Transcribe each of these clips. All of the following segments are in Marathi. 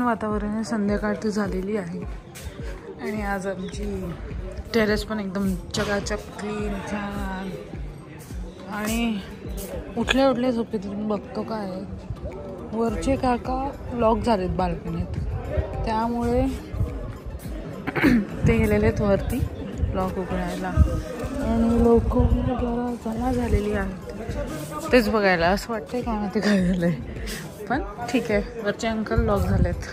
वातावरण आहे, संध्याकाळची झालेली आहे आणि आज आमची टेरेस पण एकदम चकाचक क्लीन छान. आणि उठल्या उठल्या झोपेतून बघतो काय वरचे काका लॉक झालेत बाल्कनीत, त्यामुळे ते गेलेले आहेत वरती लॉक उघडायला आणि लोक जरा जमा झालेली आहेत तेच बघायला. असं वाटतंय काय माहिती काय झालंय, पण ठीक आहे. वरचे अंकल लॉक झालेत.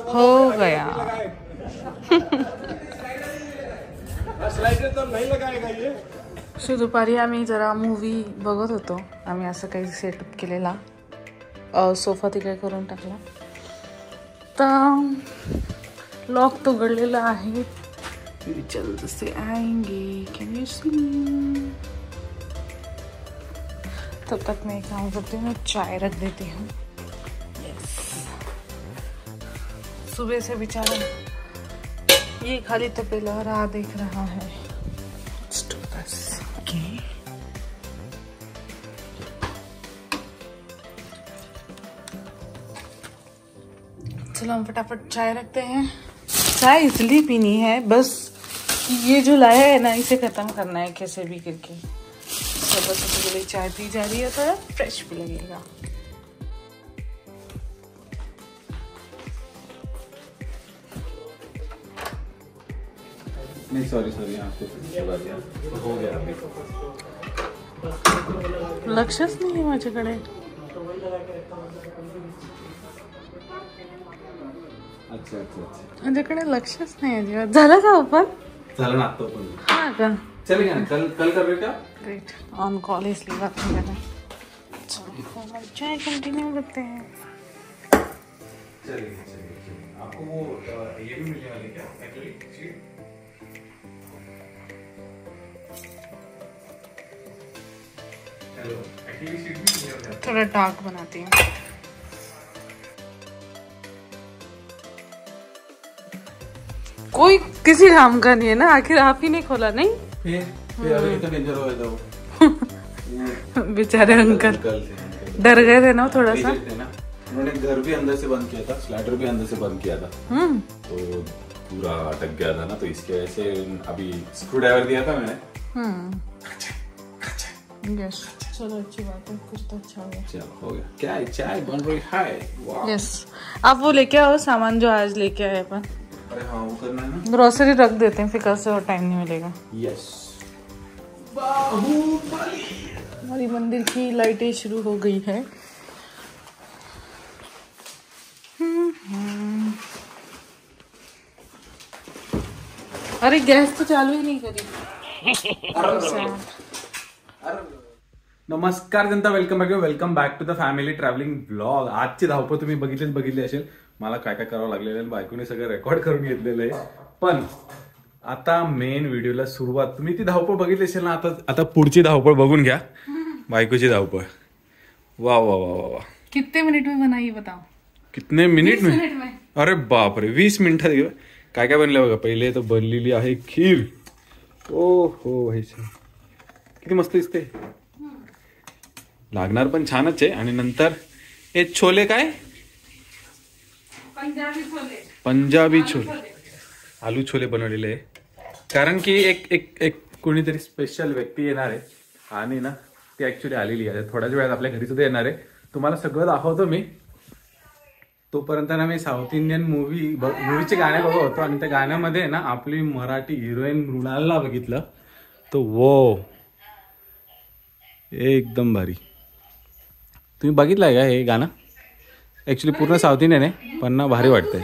हो गया. सो दुपारी आम्ही जरा मूवी बघत होतो. आम्ही असं काही सेटअप केलेला, सोफा तिकडे करून टाकला तर लॉक तो उघडलेला आहे. जल्द से आएंगे कैन यू सी. तब तक मैं काम करती हूँ, चाय रख देती हूँ. सुबह से बेचारा ये खाली तपेला राह देख रहा है. चलो हम फटाफट चाय रखते हैं. चाय इसलिए पीनी है बस ये जो लाया है ना इसे खत्म करना है कैसे भी करके. तो बस इसके लिए चाय पी जा रही है तो फ्रेश भी लगेगा. नहीं सॉरी आपको हो गया. लक्षच नाही माझ्याकडे. अच्छा. माझ्याकडे लक्षच नाही अजिबात. झालं का ओपन? झालं ना आता ओपन. हाँ का चलेगा ना कल कर रहे क्या? ग्रेट. ऑन कॉल इसलिए बात नहीं कर रहे. चलो चाय कंटिन्यू करते हैं. चलिए. आपको वो ये भी मिलने वाली क्या acrylic sheet? Hello, acrylic sheet भी मिलने वाली है. थोड़ा डार्क बनाती हूँ. कोई किसी काम का नहीं है ना, आखिर आप ही ने खोला नहीं. फिर अभी तो डेंजर हो गया था. बेचारे अंकल डर गए थे ना थोड़ा सा. उन्होंने घर भी अंदर से बंद किया था, स्लाइडर भी अंदर से बंद किया था, तो पूरा अटक गया था ना, तो इसके वजह से अभी स्क्रू ड्राइवर दिया था मैंने. यस चलो अच्छी बात है, कुछ तो अच्छा हो गया. चलो हो गया. क्या है चाय बन रही है. यस आप वो लेके आओ सामान जो आज लेके आए अपन. अरे हाँ वो करना है ना, ग्रोसरी रख देते हैं फिर कल से और टाइम नहीं मिलेगा. यस. हमारी मंदिर की लाइटें शुरू हो गई है. अरे गैस तो चालू ही नहीं करी. नमस्कार जनता, welcome back to the family travelling blog. आजची धावपळ तुम्ही बघितली असेल. मला काय काय करावं लागलेलं आहे, बायकोने सगळं रेकॉर्ड करून घेतलेलं आहे. पण आता मेन व्हिडिओला सुरुवात. तुम्ही ती धावपळ बघितली असेल ना, आता पुढची धावपळ बघून घ्या. बायकोची धावपळ. वा वा वा वा वा. कितने मिनट में बनाई बताओ. कितने मिनिट में? अरे बापरे 20 मिनिटात. काय काय बनलं बघा. पहिले तर बनलेली आहे खीर. ओ हो भाई किती मस्त दिसते. लागणार पण छानच आहे. आणि नंतर हे छोले काय पंजाबी छोले आलू छोले बनवलेले आहे. कारण की एक कोणीतरी स्पेशल व्यक्ती येणार आहे आणि ना ती ऍक्च्युली आलेली आहे. थोड्याच वेळात आपल्या घरी सुद्धा येणार आहे. तुम्हाला सगळं दाखवतो मी. तोपर्यंत ना मी साऊथ इंडियन मूवीचे गाणे बघत होतो आणि त्या गाण्यामध्ये ना आपली मराठी हिरोईन मृणालला बघितलं. तो वो एकदम भारी. तुम्ही बघितलंय का हे गाणं? ऍक्च्युली पूर्ण साऊथ इंडियन आहे पण ना भारी वाटतंय.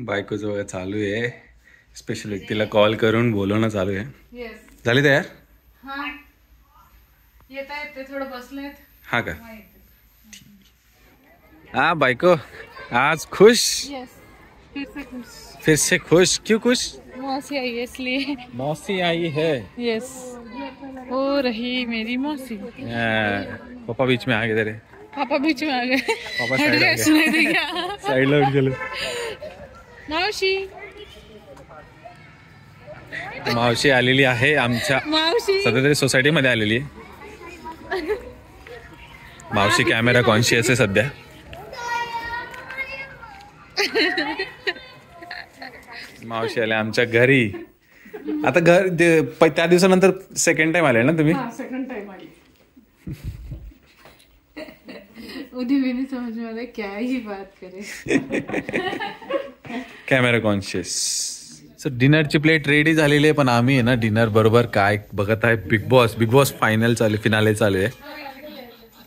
बायकोचं बघा चालू आहे. स्पेशल व्यक्तीला कॉल करून बोलवणं चालू आहे. झाली तयार? थोडं बसलेत. हा का? हाँ बाइको आज खुश. फिर से खुश. क्यों खुश? मौसी आई है इसलिए. मौसी आई है. यस हो रही मेरी मौसी. पापा बीच में आ गए. तेरे पापा बीच में आ गए. पापा साइडला उठ गेले. मावशी आलेली आहे आमच्या सध्या तरी सोसायटी मध्ये आलेली आहे. मावशी कॅमेरा कॉन्शियस आहे सध्या. मावशी आले आमच्या घरी. आता घर त्या दिवसानंतर सेकंड टाइम आले ना तुम्ही? सेकंड टाइम आली. उदी भी नहीं समझ में आता क्या ही बात करे. Camera conscious. सो डिनरची प्लेट रेडी झालेली आहे, पण आम्ही आहे ना डिनर बरोबर काय बघत आहे बिग बॉस फायनल चालू, फिनाले चालू आहे.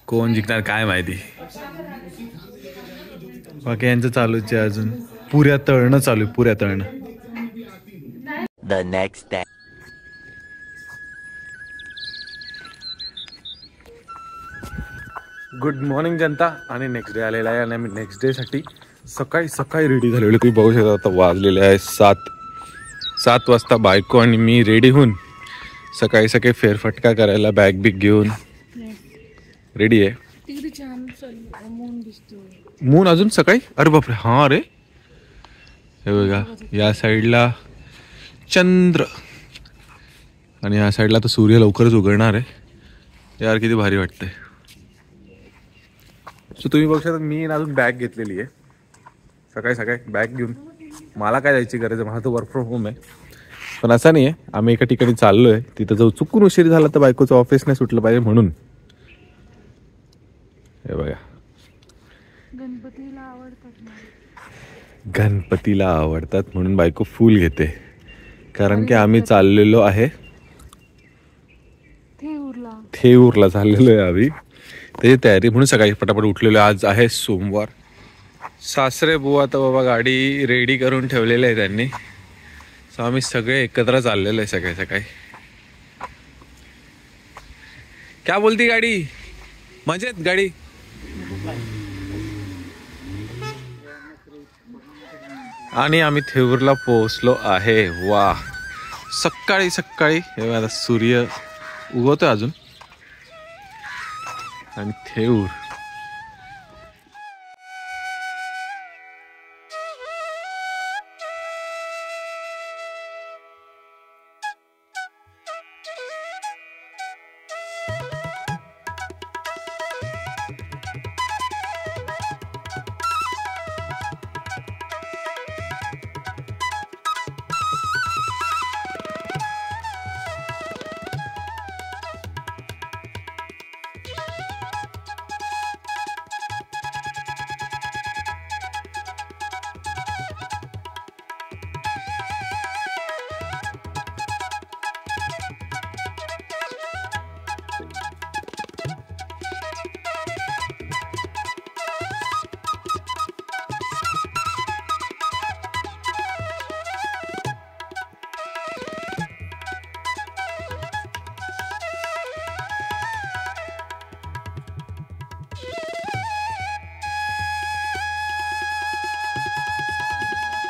कोण जिंकणार काय माहिती. बाकी यांचं चालूच आहे अजून. पुऱ्या तळणं चालू आहे, पुऱ्या तळणं. The next day. Good morning जनता. आणि नेक्स्ट डे आलेला आहे आणि आम्ही नेक्स्ट डे साठी सकाळी सकाळी रेडी झालेलो. तुम्ही बघू शकता आता वाजलेले आहे 7 वाजता. बायको आणि मी रेडी होऊन सकाळी सकाळी फेरफटका करायला बॅग बिग घेऊन रेडी आहे. मून अजून सकाळी. अरे बापरे, हा अरे हे बघा या साईडला चंद्र आणि या साईडला तर सूर्य लवकरच उघडणार आहे. यार किती भारी वाटतंय. सो तुम्ही बघू शकता मी अजून बॅग घेतलेली आहे. सकाळी सकाळी बॅग घेऊन मला काय जायची गरज आहे, मला तर वर्क फ्रॉम होम आहे. पण असं नाही आहे, आम्ही एका ठिकाणी चाललो आहे. तिथं जर चुकून उशीर झाला तर बायकोचं ऑफिस नाही सुटलं पाहिजे म्हणून. हे बघा गणपतीला आवडतात म्हणून बायको फुल घेते. कारण की आम्ही चाललेलो आहे थेऊरला चाललेलो आहे आम्ही. त्याची तयारी म्हणून सकाळी पटापट उठलेलो. आज आहे सोमवार. सासरे बुवा तर बाबा गाडी रेडी करून ठेवलेली आहे त्यांनी. सो आम्ही सगळे एकत्र चाललेलो आहे सकाळी सकाळी. क्या बोलती गाडी? मजेत गाडी. आणि आम्ही थेऊरला पोहोचलो आहे. वा सकाळी सकाळी. हे आता सूर्य उगवतोय अजून. आणि थेऊर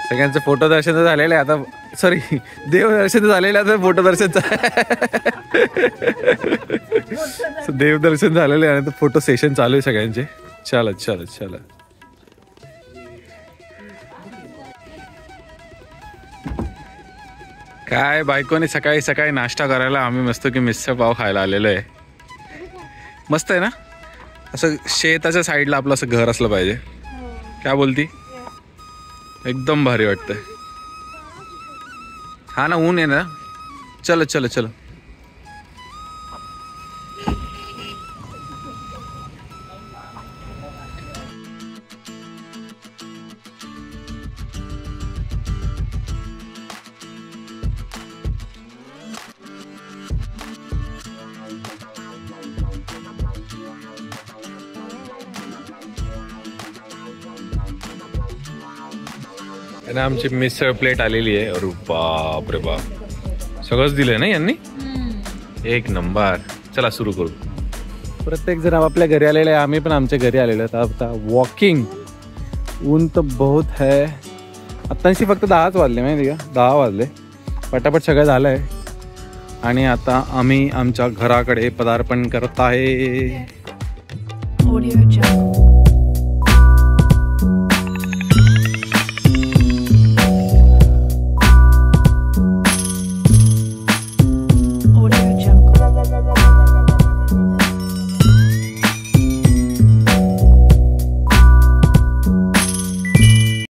सगळ्यांचं फोटो दर्शन झालेलं आहे आता. सॉरी देवदर्शन झालेलं आहे आता. फोटो दर्शनचं देवदर्शन झालेलं आहे आणि फोटो सेशन चालू आहे सगळ्यांचे. चला काय बायकोने सकाळी सकाळी नाश्ता करायला आम्ही मस्त की मिसळ पाव खायला आलेलो आहे. मस्त आहे ना. असं शेताच्या साईडला आपलं असं घर असलं पाहिजे. काय बोलती? एकदम भारी वाटतंय. हा ना ऊन आहे ना. चलो आणि आमची मिसळ प्लेट आलेली आहे. अरे बाप रे बाप, सगळंच दिलंय ना यांनी. एक नंबर. चला सुरू करू. प्रत्येक जण आपल्या घरी आलेले आहे. आम्ही पण आमच्या घरी आलेलो आहेत. आता वॉकिंग. ऊन तर बहुत है. आत्ताशी फक्त 10च वाजले माहिती का. 10 वाजले. पटापट सगळं झालं आहे. आणि आता आम्ही आमच्या घराकडे पदार्पण करत आहे.